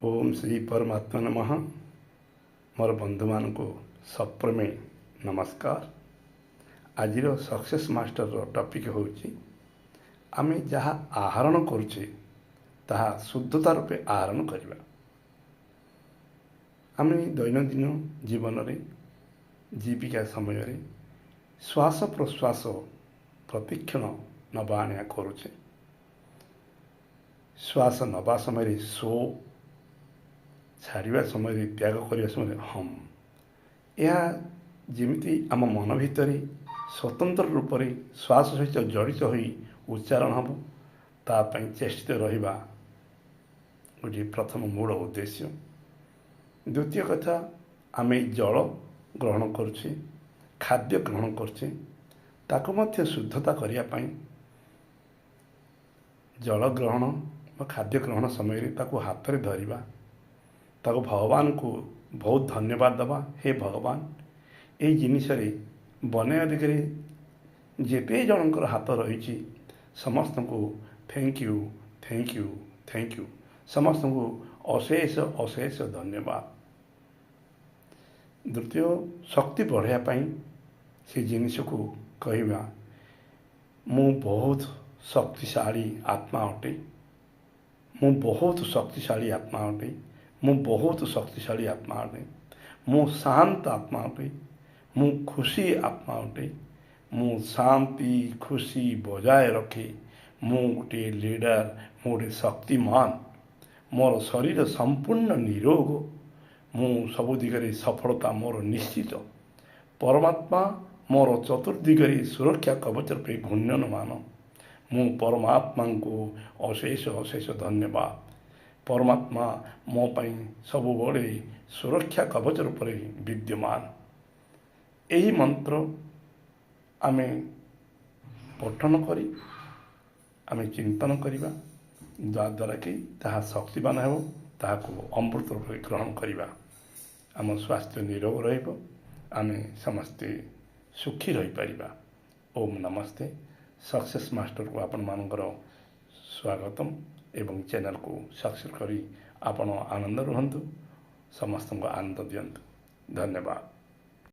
ओम श्री परमात्मा नमः। मोर बंधु मान को सप्रेमे नमस्कार। आज सक्सेस मास्टर टॉपिक होची आमे जहाँ आहरण करुचे ताहा शुद्धता रूपे आहरण करवा। आमे दैनंदिन जीवन रे जीविका समय रे श्वास प्रश्वास प्रतिक्षण नबा आनिया करुचे। श्वास नबा समय सो छाड़ा समय त्याग करने समय हम यह जमी आम मन भितर स्वतंत्र रूप से श्वास सहित जड़ित हो उच्चारण हम तापाई चेष्टित रहा गोटे प्रथम मूल उद्देश्य। द्वितीय कथा आम जल ग्रहण करुचे खाद्य ग्रहण करुचे ताको मध्य शुद्धता करने जल ग्रहण व खाद्य ग्रहण समय ताको हाथ में धरिबा ताको भगवान को बहुत धन्यवाद दबा। हे भगवान ये जिनिस बनया दिगरे जेते जनकर हाथ रही समस्त को thank you thank you thank you समस्त को अशेष अशेष धन्यवाद। द्वितीय शक्ति बढ़ाई से जिनिस को कहवा मु बहुत शक्तिशाली आत्मा अटे मु बहुत शक्तिशाली आत्मा अटे मु बहुत शक्तिशाली आत्मा अटे मु शांत आत्मा अटे मु खुशी आत्मा अटे मु शांति खुशी बजाय रखे मु गोटे लीडर मु गोटे शक्तिमान मोर शरीर संपूर्ण निरोग मु सबु दिगरे सफलता मोर निश्चित परमात्मा मोर चतुर्दिगरे सुरक्षा कवच रूपे घूर्ण्यमान मु परमात्मा को अशेष अशेष धन्यवाद। परमात्मा मो पाई सबु बड़े सुरक्षा कवच रूप विद्यमान। यही मंत्र आमे पठन करी आमे चिंतन करिबा द्वारा कि ताहा शक्तिवान हो ताहाको अमृत रूप ग्रहण करिबा आम स्वास्थ्य निरोग रहिबो आमे समस्ते सुखी रही परिबा। ओम नमस्ते। सक्सेस मास्टर को आपण मानकर स्वागतम एवं चैनल को सब्सक्राइब करी आपण आनंद रुहंतु समस्त को आनंद दियंतु। धन्यवाद।